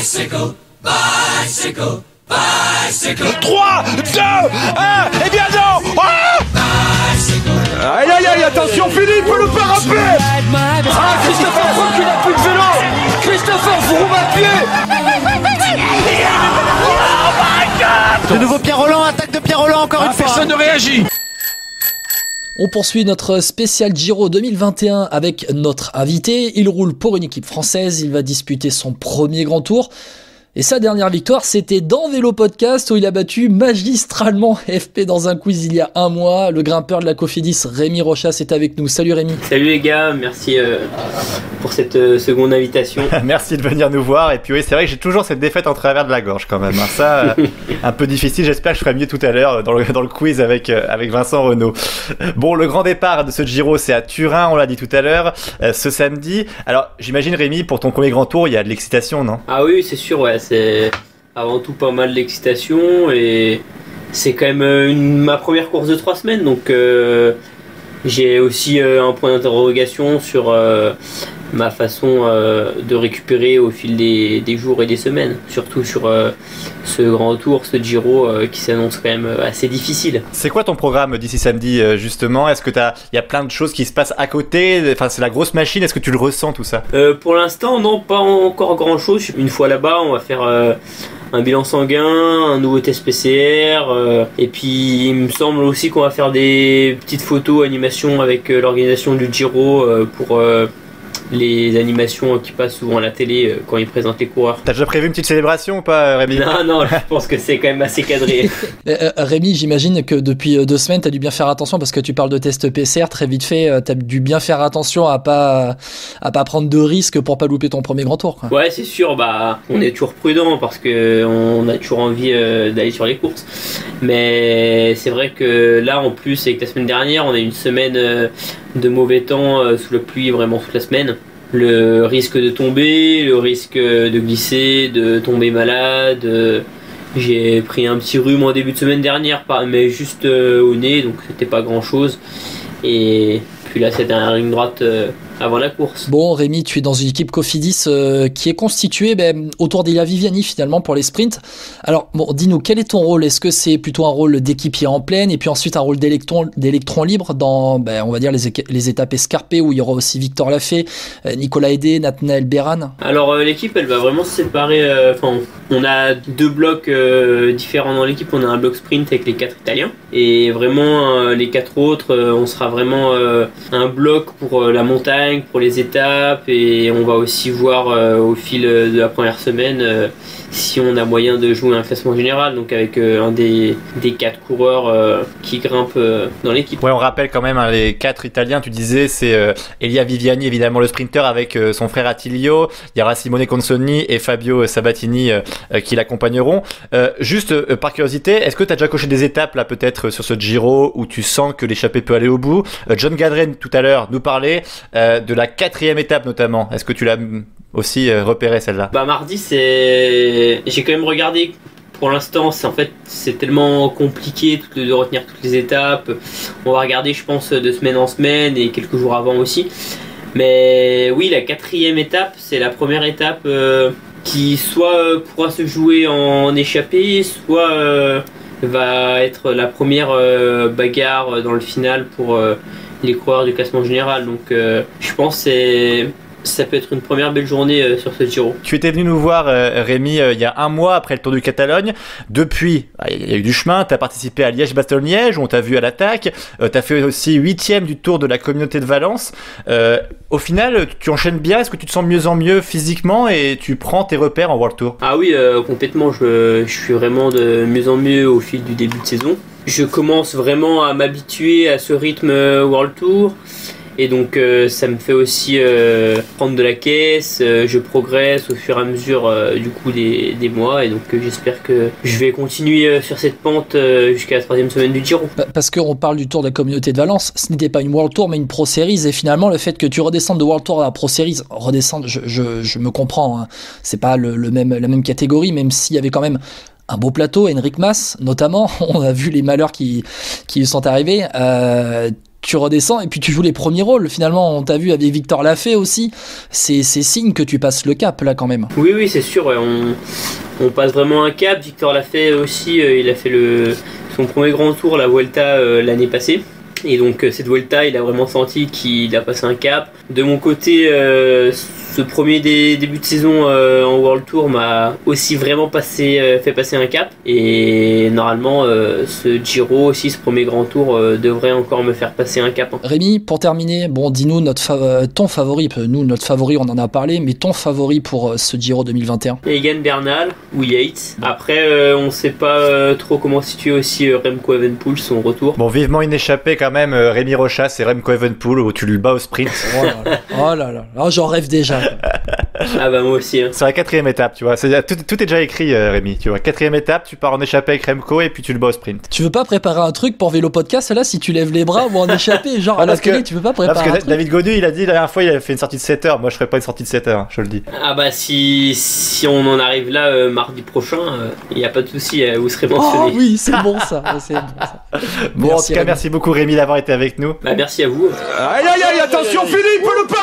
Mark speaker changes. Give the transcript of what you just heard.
Speaker 1: Bicycle, bicycle, bicycle.
Speaker 2: 3, 2, 1, eh bien non. Aïe aïe aïe, attention Philippe, le parapet. Ah, Christopher Froome qui n'a plus de vélo. Christopher Froome à pied. Oh my God.
Speaker 3: De nouveau Pierre Rolland, attaque de Pierre Rolland encore une fois.
Speaker 2: Personne ne réagit.
Speaker 4: On poursuit notre spécial Giro 2021 avec notre invité. Il roule pour une équipe française, il va disputer son premier grand tour. Et sa dernière victoire, c'était dans Vélo Podcast où il a battu magistralement FP dans un quiz il y a un mois. Le grimpeur de la Cofidis, Rémi Rochas, est avec nous. Salut Rémi.
Speaker 5: Salut les gars, merci pour cette seconde invitation.
Speaker 3: Merci de venir nous voir. Et puis oui, c'est vrai que j'ai toujours cette défaite en travers de la gorge quand même. Ça, un peu difficile. J'espère que je ferai mieux tout à l'heure dans le quiz avec Vincent Renaud. Bon, le grand départ de ce Giro, c'est à Turin, on l'a dit tout à l'heure, ce samedi. Alors, j'imagine Rémi, pour ton premier grand tour, il y a de l'excitation, non ?
Speaker 5: Ah oui, c'est sûr, ouais. C'est avant tout pas mal d'excitation et c'est quand même ma première course de 3 semaines, donc j'ai aussi un point d'interrogation sur ma façon de récupérer au fil des jours et des semaines, surtout sur ce grand tour, ce Giro qui s'annonce quand même assez difficile.
Speaker 3: C'est quoi ton programme d'ici samedi justement ? Est-ce que il y a plein de choses qui se passent à côté ? Enfin, c'est la grosse machine, est-ce que tu le ressens tout ça ?
Speaker 5: Pour l'instant, non, pas encore grand chose. Une fois là-bas, on va faire un bilan sanguin, un nouveau test PCR, et puis il me semble aussi qu'on va faire des petites photos, animations avec l'organisation du Giro pour les animations qui passent souvent à la télé quand ils présentent les coureurs.
Speaker 3: T'as déjà prévu une petite célébration ou pas, Rémi ?
Speaker 5: Non, je pense que c'est quand même assez cadré.
Speaker 4: Rémi, j'imagine que depuis 2 semaines, t'as dû bien faire attention parce que tu parles de test PCR très vite fait. T'as dû bien faire attention à pas prendre de risques pour pas louper ton premier grand tour, quoi.
Speaker 5: Ouais, c'est sûr. On est toujours prudent parce que on a toujours envie d'aller sur les courses. Mais c'est vrai que là, en plus, avec la semaine dernière, on a eu une semaine de mauvais temps sous la pluie vraiment toute la semaine. Le risque de tomber, le risque de glisser, de tomber malade. J'ai pris un petit rhume en début de semaine dernière, mais juste au nez, donc c'était pas grand chose. Et puis là, c'était un ligne droite avant la course.
Speaker 4: Bon, Rémi, tu es dans une équipe Cofidis qui est constituée autour d'Elia Viviani finalement pour les sprints. Alors, bon, dis-nous, quel est ton rôle ? Est-ce que c'est plutôt un rôle d'équipier en pleine et puis ensuite un rôle d'électron libre dans, on va dire, les étapes escarpées où il y aura aussi Victor Lafay, Nicolas Hédé, Nathanaël Beran ?
Speaker 5: Alors, l'équipe, elle va vraiment se séparer. On a 2 blocs différents dans l'équipe. On a un bloc sprint avec les 4 Italiens et vraiment les 4 autres, on sera vraiment un bloc pour la montagne, pour les étapes, et on va aussi voir au fil de la première semaine si on a moyen de jouer un classement général, donc avec un des 4 coureurs qui grimpent dans l'équipe.
Speaker 3: Ouais, on rappelle quand même les 4 Italiens, tu disais, c'est Elia Viviani évidemment le sprinter avec son frère Attilio, il y aura Simone Consonni et Fabio Sabatini qui l'accompagneront. Juste par curiosité, est-ce que tu as déjà coché des étapes là peut-être sur ce Giro où tu sens que l'échappée peut aller au bout ? John Gadren tout à l'heure nous parlait de la 4e étape notamment. Est-ce que tu l'as aussi repéré celle-là ?
Speaker 5: Mardi, j'ai quand même regardé. Pour l'instant, c'est tellement compliqué de retenir toutes les étapes. On va regarder, je pense, de semaine en semaine et quelques jours avant aussi. Mais oui, la 4e étape, c'est la première étape qui soit pourra se jouer en échappée, soit va être la première bagarre dans le final pour les coureurs du classement général. Donc je pense que ça peut être une première belle journée sur ce Giro.
Speaker 3: Tu étais venu nous voir, Rémi, il y a un mois après le Tour de Catalogne. Depuis, il y a eu du chemin. Tu as participé à Liège-Bastogne-Liège, où on t'a vu à l'attaque. Tu as fait aussi 8e du Tour de la Communauté de Valence. Au final, tu enchaînes bien. Est-ce que tu te sens de mieux en mieux physiquement et tu prends tes repères en World Tour ?
Speaker 5: Ah oui, complètement. Je suis vraiment de mieux en mieux au fil du début de saison. Je commence vraiment à m'habituer à ce rythme World Tour. Et donc ça me fait aussi prendre de la caisse, je progresse au fur et à mesure du coup des mois, et donc j'espère que je vais continuer sur cette pente jusqu'à la 3e semaine du Giro.
Speaker 4: Parce qu'on parle du Tour de la Communauté de Valence, ce n'était pas une World Tour mais une Pro Series, et finalement le fait que tu redescendes de World Tour à la Pro Series, redescendre, je me comprends, hein, c'est pas la même catégorie, même s'il y avait quand même un beau plateau, Enric Mas notamment, on a vu les malheurs qui sont arrivés. tu redescends et puis tu joues les premiers rôles. Finalement, on t'a vu avec Victor Lafay aussi. C'est signe que tu passes le cap là quand même.
Speaker 5: Oui, c'est sûr. Ouais, on passe vraiment un cap. Victor Lafay aussi, il a fait son premier grand tour, la Vuelta, l'année passée. Et donc cette Vuelta, il a vraiment senti qu'il a passé un cap. De mon côté, ce premier début de saison en World Tour m'a aussi vraiment fait passer un cap. Et normalement, ce Giro aussi, ce premier grand tour, devrait encore me faire passer un cap.
Speaker 4: Rémi, pour terminer, bon, dis-nous ton favori. Nous, notre favori, on en a parlé, mais ton favori pour ce Giro 2021?
Speaker 5: Egan Bernal ou Yates. Après, on sait pas trop comment situer aussi Remco Evenepoel, son retour.
Speaker 3: Bon, vivement une échappée quand même, Rémi Rochas et Remco Evenepoel où tu le bats au sprint.
Speaker 4: Oh là là, oh, j'en rêve déjà.
Speaker 5: Ah bah moi aussi. Hein.
Speaker 3: C'est la 4e étape, tu vois. Tout est déjà écrit, Rémi. Tu vois, 4e étape, tu pars en échappée avec Remco et puis tu le bats au sprint.
Speaker 4: Tu veux pas préparer un truc pour Vélo Podcast là, si tu lèves les bras ou en échappée, genre à la télé, tu veux pas préparer un truc?
Speaker 3: David Gaudu, il a dit la dernière fois, il avait fait une sortie de 7 heures. Moi, je ferais pas une sortie de 7 heures, je le dis.
Speaker 5: Ah bah si on en arrive là mardi prochain, il y a pas de souci, vous serez mentionné.
Speaker 4: Oh oui, c'est bon ça. C'est bon, ça.
Speaker 3: Bon, merci, en tout cas, merci beaucoup Rémi d'avoir été avec nous.
Speaker 5: Bah merci à vous.
Speaker 2: Aïe aïe aïe, attention Philippe, le pas